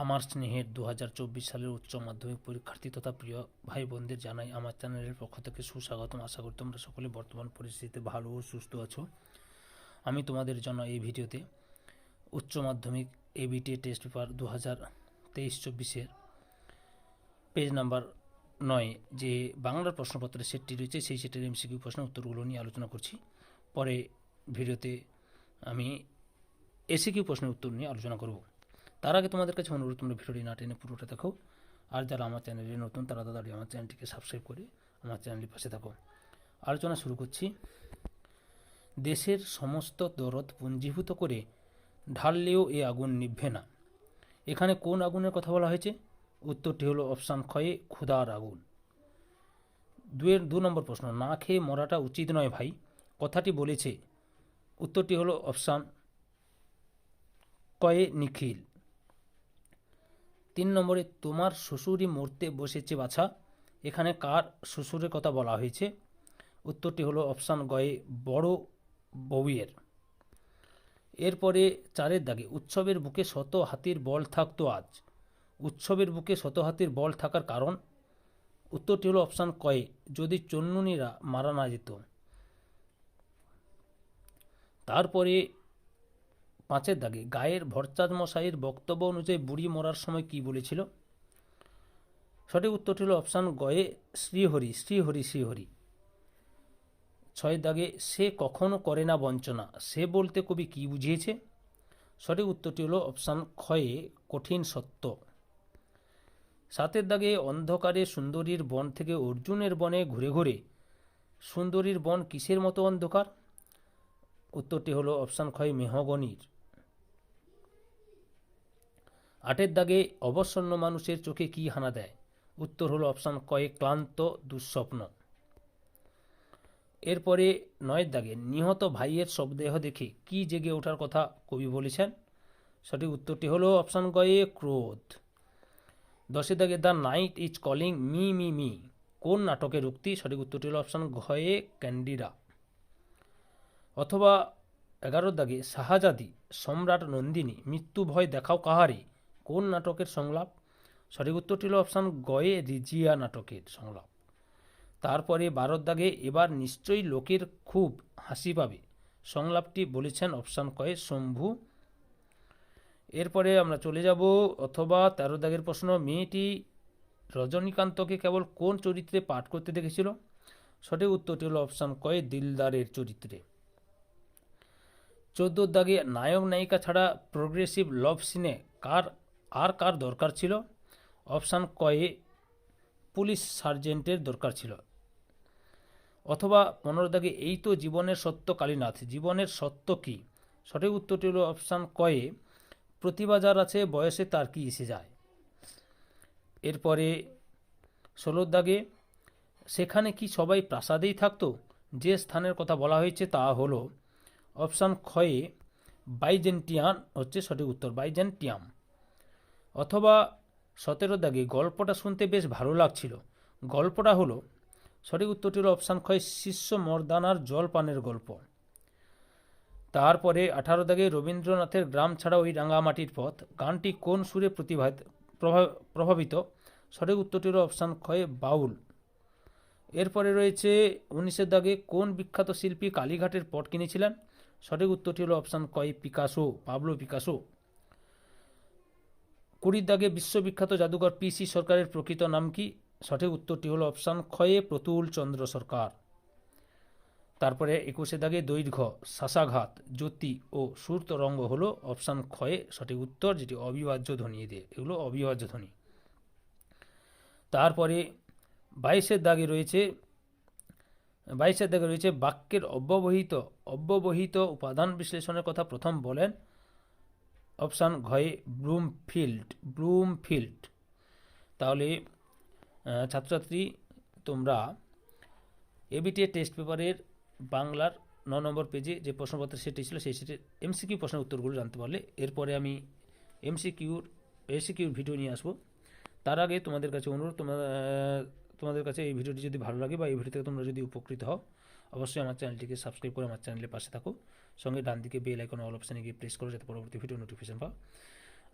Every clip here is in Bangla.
আমার স্নেহের 2024 সালের উচ্চ মাধ্যমিক পরীক্ষার্থী তথা প্রিয় ভাই বোনদের জানাই আমার চ্যানেলের পক্ষ থেকে সুস্বাগতম। আশা করি তোমরা সকলে বর্তমান পরিস্থিতিতে ভালো ও সুস্থ আছো। আমি তোমাদের জন্য এই ভিডিওতে উচ্চ মাধ্যমিক ABT test paper 2023-24 page number 9 যে বাংলার প্রশ্নপত্রের সেটটি রয়েছে সেই সেটের এমসিকিউ প্রশ্নের উত্তরগুলো নিয়ে আলোচনা করছি। পরে ভিডিওতে আমি এসিকিউ প্রশ্নের উত্তর নিয়ে আলোচনা করব। তার আগে তোমাদের কাছে অনুরোধ, তোমরা ভিডিওটি না টেনে পুরোটা দেখো। আর যারা আমার চ্যানেলে নতুন তারা তাড়াতাড়ি আমার চ্যানেলটিকে সাবস্ক্রাইব করে আমার চ্যানেলের পাশে থাকো। আলোচনা শুরু করছি। দেশের সমস্ত দরদ পুঞ্জীভূত করে ঢাললেও এ আগুন নিভবে না। এখানে কোন আগুনের কথা বলা হয়েছে? উত্তরটি হলো অপশান ক্ষয়ে ক্ষুধার আগুন। 2 নম্বর প্রশ্ন, না খেয়ে মরাটা উচিত নয় ভাই, কথাটি বলেছে? উত্তরটি হলো অপশান কয়ে নিখিল। 3 নম্বরে, তোমার শ্বশুরই মরতে বসেছে বাছা, এখানে কার শ্বশুরের কথা বলা হয়েছে? উত্তরটি হলো অপশান গয়ে বড় বউয়ের। এরপরে 4 দাগে, উৎসবের বুকে শত হাতির বল থাকতো আজ, উৎসবের বুকে শত হাতির বল থাকার কারণ? উত্তরটি হলো অপশান কয়ে যদি চন্নুনীরা মারা না যেত। তারপরে 5 দাগে, গায়ের ভরচাঁদ মশাইয়ের বক্তব্য অনুযায়ী বুড়ি মরার সময় কি বলেছিল? সঠিক উত্তরটি হলো অপশান গয়ে শ্রীহরি শ্রীহরি শ্রীহরি। 6 দাগে, সে কখনো করে না বঞ্চনা, সে বলতে কবি কি বুঝিয়েছে? সঠিক উত্তরটি হলো অপশান ক্ষয়ে কঠিন সত্য। 7 দাগে, অন্ধকারে সুন্দরীর বন থেকে অর্জুনের বনে ঘুরে ঘুরে সুন্দরীর বন কিসের মতো অন্ধকার? উত্তরটি হলো অপশান ক্ষয় মেহগনির। 8 দাগে, অবসন্ন মানুষের চোখে কি হানা দেয়? উত্তর হলো অপশান কয়ে ক্লান্ত দুঃস্বপ্ন। এরপরে 9 দাগে, নিহত ভাইয়ের শবদেহ দেখে কি জেগে ওঠার কথা কবি বলেছেন? সঠিক উত্তরটি হলো অপশান গয়ে ক্রোধ। 10 দাগে, the night is calling me me me কোন নাটকের উক্তি? সঠিক উত্তরটি হলো অপশান ঘয়ে ক্যান্ডিডা। অথবা 11 দাগে, শাহজাদি সম্রাট নন্দিনী মৃত্যু ভয় দেখাও কাহারে কোন নাটকের সংলাপ? সঠিক উত্তরটি হলো অপশান গয়ে রিজিয়া নাটকের সংলাপ। তারপরে 12 দাগে, এবার নিশ্চয়ই লোকের খুব হাসি পাবে সংলাপটি বলেছেন অপশান কয়ে শম্ভু। এরপরে আমরা চলে যাব অথবা 13 দাগের প্রশ্ন, মেয়েটি রজনীকান্তকে কেবল কোন চরিত্রে পাঠ করতে দেখেছিল? সঠিক উত্তরটি হলো অপশান কয়ে দিলদারের চরিত্রে। 14 দাগে, নায়ক নায়িকা ছাড়া প্রোগ্রেসিভ লাভ সিনে কার দরকার ছিল? অপশান কয়ে পুলিশ সার্জেন্টের দরকার ছিল। অথবা 15 দাগে, এই তো জীবনের সত্য কালীনাথ, জীবনের সত্য কি? সঠিক উত্তরটি হলো অপশান কয়ে প্রতিভা যার আছে বয়সে তার কি এসে যায়। এরপরে 16 দাগে, সেখানে কি সবাই প্রাসাদেই থাকতো? যে স্থানের কথা বলা হয়েছে তা হলো অপশান ক্ষয়ে বাইজেন্টিয়ান হচ্ছে সঠিক উত্তর, বাইজেন্টিয়াম। অথবা 17 দাগে, গল্পটা শুনতে বেশ ভালো লাগছিল, গল্পটা হলো? সঠিক উত্তরটি হলো অপশান ক্ষয় শিষ্য মর্দানার জল পানের গল্প। তারপরে 18 দাগে, রবীন্দ্রনাথের গ্রাম ছাড়া ওই রাঙামাটির পথ গানটি কোন সুরে প্রভাবিত? সঠিক উত্তরটি হলো অপশান ক্ষয়ে বাউল। এরপরে রয়েছে 19 দাগে, কোন বিখ্যাত শিল্পী কালীঘাটের পট কিনেছিলেন? সঠিক উত্তরটি হলো অপশান কয় পিকাসো, পাবলো পিকাসো। 20 দাগে, বিশ্ববিখ্যাত জাদুকর পিসি সরকারের প্রকৃত নাম কি? সঠিক উত্তরটি হলো অপশান ক্ষয়ে প্রতুল চন্দ্র সরকার। তারপরে 21 দাগে, দৈর্ঘ্য শ্বাসাঘাত জ্যোতি ও সুর তরঙ্গ হলো অপশান ক্ষয়ে সঠিক উত্তর, যেটি অবিভাজ্য ধ্বনি দিয়ে, এগুলো অবিভাজ্য ধ্বনি। তারপরে 22 দাগে রয়েছে বাক্যের অব্যবহিত উপাদান বিশ্লেষণের কথা প্রথম বলেন অপশান ঘয়ে ব্লুমফিল্ড। তাহলে ছাত্রছাত্রী, তোমরা এবিটিএ টেস্ট পেপারের বাংলার 9 নম্বর পেজে যে প্রশ্নপত্র সেটি ছিল সেই সেটের এমসিকিউ প্রশ্নের উত্তরগুলো জানতে পারলে। এরপরে আমি এসিকিউর ভিডিও নিয়ে আসবো। তার আগে তোমাদের কাছে অনুরোধ, তোমাদের কাছে এই ভিডিওটি যদি ভালো লাগে বা এই ভিডিও থেকে তোমরা যদি উপকৃত হও, অবশ্যই আমার চ্যানেলটিকে সাবস্ক্রাইব করে আমার চ্যানেলের পাশে থাকো। সঙ্গে ডান দিকে বেল আইকন অল অপশানে গিয়ে প্রেস করো যাতে পরবর্তী ভিডিও নোটিফিকেশন পাও।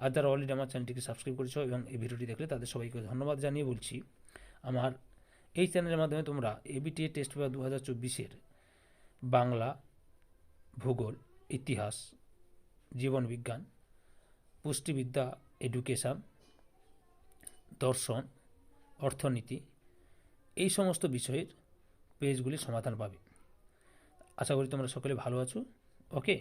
আর যারা অলরেডি আমার চ্যানেলটিকে সাবস্ক্রাইব করেছো এবং এই ভিডিওটি দেখলে তাদের সবাইকে ধন্যবাদ জানিয়ে বলছি, আমার এই চ্যানেলের মাধ্যমে তোমরা এবিটিএ টেস্ট পেপার 2024-এর বাংলা, ভূগোল, ইতিহাস, জীবনবিজ্ঞান, পুষ্টিবিদ্যা, এডুকেশান, দর্শন, অর্থনীতি, এই সমস্ত বিষয়ের পেজগুলির সমাধান পাবে। আশা করি তোমরা সকলে ভালো আছো। ওকে।